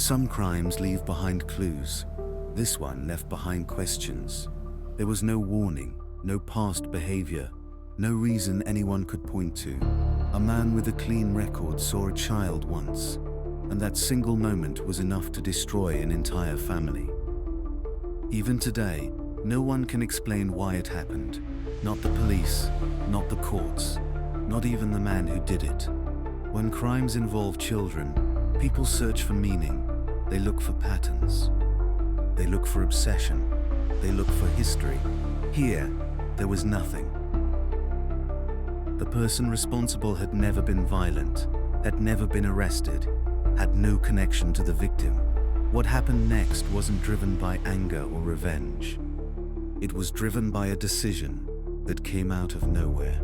Some crimes leave behind clues. This one left behind questions. There was no warning, no past behavior, no reason anyone could point to. A man with a clean record saw a child once, and that single moment was enough to destroy an entire family. Even today, no one can explain why it happened. Not the police, not the courts, not even the man who did it. When crimes involve children, people search for meaning. They look for patterns. They look for obsession. They look for history. Here, there was nothing. The person responsible had never been violent, had never been arrested, had no connection to the victim. What happened next wasn't driven by anger or revenge. It was driven by a decision that came out of nowhere.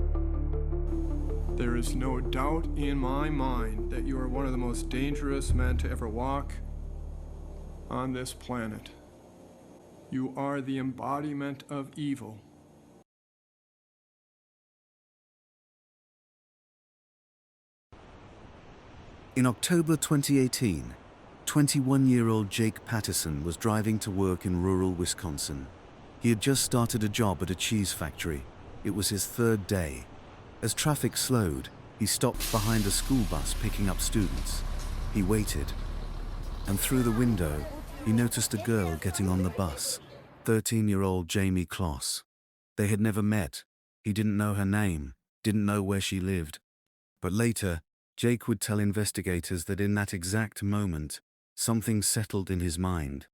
There is no doubt in my mind that you are one of the most dangerous men to ever walk on this planet. You are the embodiment of evil. In October 2018, 21-year-old Jake Patterson was driving to work in rural Wisconsin. He had just started a job at a cheese factory. It was his third day. As traffic slowed, he stopped behind a school bus picking up students. He waited, and through the window, he noticed a girl getting on the bus, 13-year-old Jayme Closs. They had never met. He didn't know her name, didn't know where she lived. But later, Jake would tell investigators that in that exact moment, something settled in his mind.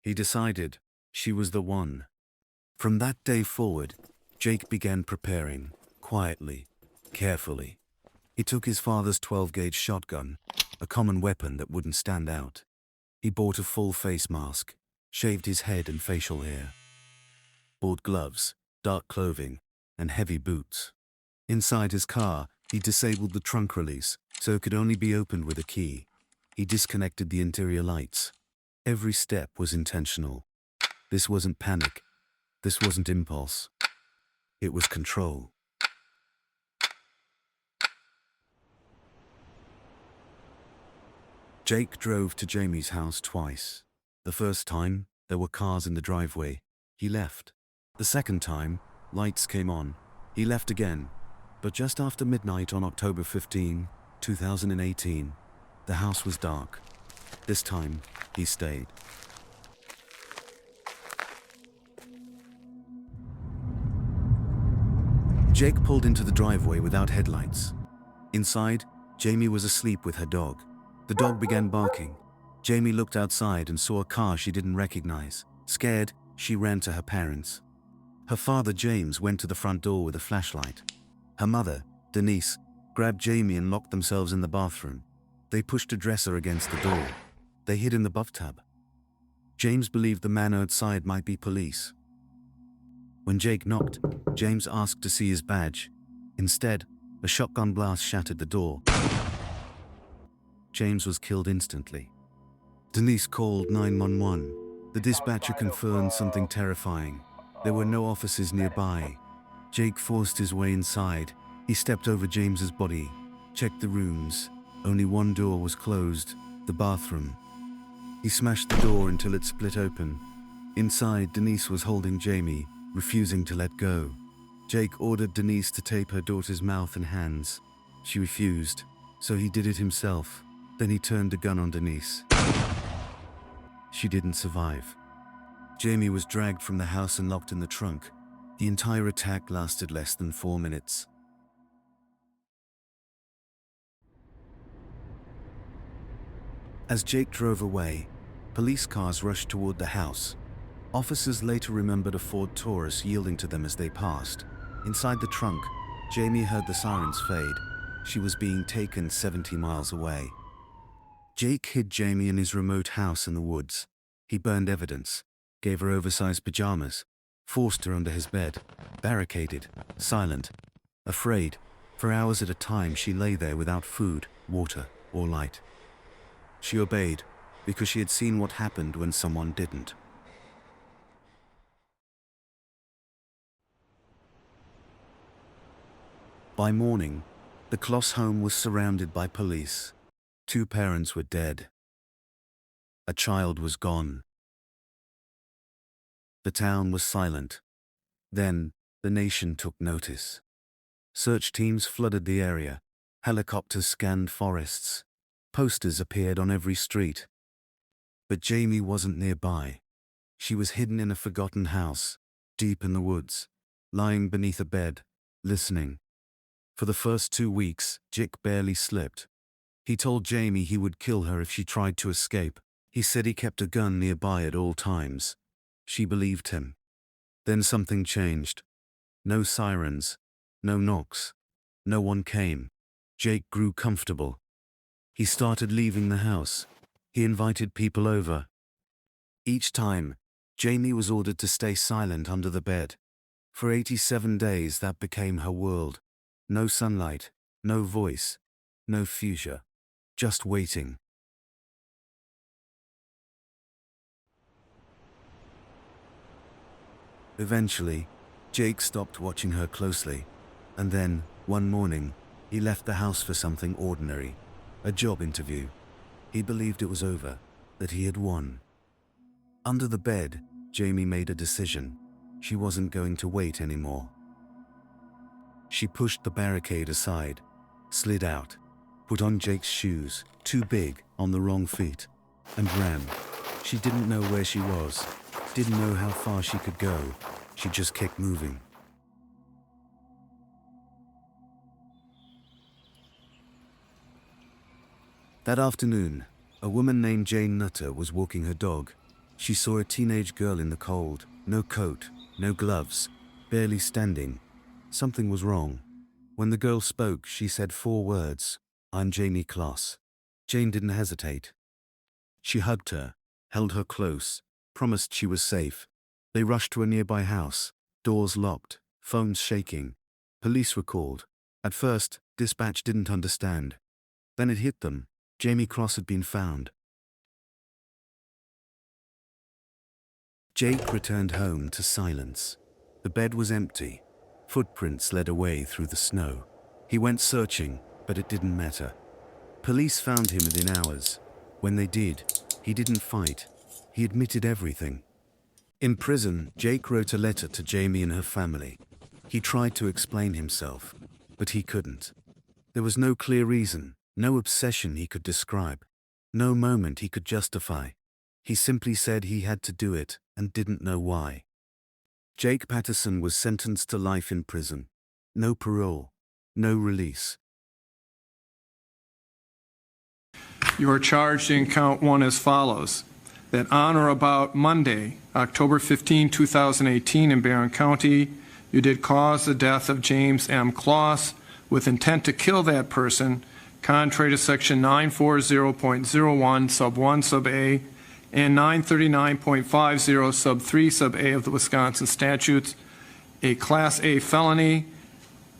He decided she was the one. From that day forward, Jake began preparing, quietly, carefully. He took his father's 12-gauge shotgun, a common weapon that wouldn't stand out. He bought a full face mask, shaved his head and facial hair, bought gloves, dark clothing, and heavy boots. Inside his car, he disabled the trunk release, so it could only be opened with a key. He disconnected the interior lights. Every step was intentional. This wasn't panic. This wasn't impulse. It was control. Jake drove to Jayme's house twice. The first time, there were cars in the driveway. He left. The second time, lights came on. He left again. But just after midnight on October 15, 2018, the house was dark. This time, he stayed. Jake pulled into the driveway without headlights. Inside, Jayme was asleep with her dog. The dog began barking. Jayme looked outside and saw a car she didn't recognize. Scared, she ran to her parents. Her father, James, went to the front door with a flashlight. Her mother, Denise, grabbed Jayme and locked themselves in the bathroom. They pushed a dresser against the door. They hid in the bathtub. James believed the man outside might be police. When Jake knocked, James asked to see his badge. Instead, a shotgun blast shattered the door. James was killed instantly. Denise called 911. The dispatcher confirmed something terrifying. There were no officers nearby. Jake forced his way inside. He stepped over James's body, checked the rooms. Only one door was closed, the bathroom. He smashed the door until it split open. Inside, Denise was holding Jayme, refusing to let go. Jake ordered Denise to tape her daughter's mouth and hands. She refused, so he did it himself. Then he turned the gun on Denise. She didn't survive. Jayme was dragged from the house and locked in the trunk. The entire attack lasted less than 4 minutes. As Jake drove away, police cars rushed toward the house. Officers later remembered a Ford Taurus yielding to them as they passed. Inside the trunk, Jayme heard the sirens fade. She was being taken 70 miles away. Jake hid Jayme in his remote house in the woods. He burned evidence, gave her oversized pajamas, forced her under his bed, barricaded, silent, afraid. For hours at a time, she lay there without food, water, or light. She obeyed because she had seen what happened when someone didn't. By morning, the Closs home was surrounded by police. 2 parents were dead. A child was gone. The town was silent. Then, the nation took notice. Search teams flooded the area. Helicopters scanned forests. Posters appeared on every street. But Jayme wasn't nearby. She was hidden in a forgotten house, deep in the woods, lying beneath a bed, listening. For the first 2 weeks, Jake barely slept. He told Jayme he would kill her if she tried to escape. He said he kept a gun nearby at all times. She believed him. Then something changed. No sirens, no knocks. No one came. Jake grew comfortable. He started leaving the house. He invited people over. Each time, Jayme was ordered to stay silent under the bed. For 87 days that became her world. No sunlight, no voice, no fuchsia. Just waiting. Eventually, Jake stopped watching her closely, and then, one morning, he left the house for something ordinary, a job interview. He believed it was over, that he had won. Under the bed, Jayme made a decision. She wasn't going to wait anymore. She pushed the barricade aside, slid out, put on Jake's shoes, too big, on the wrong feet, and ran. She didn't know where she was, didn't know how far she could go. She just kept moving. That afternoon, a woman named Jane Nutter was walking her dog. She saw a teenage girl in the cold, no coat, no gloves, barely standing. Something was wrong. When the girl spoke, she said 4 words, "I'm Jayme Closs." Jane didn't hesitate. She hugged her, held her close, promised she was safe. They rushed to a nearby house, doors locked, phones shaking. Police were called. At first, dispatch didn't understand. Then it hit them. Jayme Closs had been found. Jake returned home to silence. The bed was empty. Footprints led away through the snow. He went searching, but it didn't matter. Police found him within hours. When they did, he didn't fight. He admitted everything. In prison, Jake wrote a letter to Jayme and her family. He tried to explain himself, but he couldn't. There was no clear reason, no obsession he could describe, no moment he could justify. He simply said he had to do it and didn't know why. Jake Patterson was sentenced to life in prison. No parole, no release. You are charged in count 1 as follows: that on or about Monday, October 15, 2018, in Barron County, you did cause the death of James M. Closs with intent to kill that person, contrary to Section 940.01, Sub 1, Sub A, and 939.50, Sub 3, Sub A of the Wisconsin statutes, a Class A felony,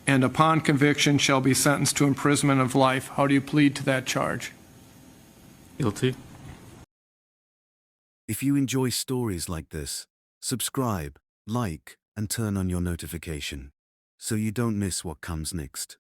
and upon conviction shall be sentenced to imprisonment of life. How do you plead to that charge? Guilty. If you enjoy stories like this, subscribe, like, and turn on your notification so you don't miss what comes next.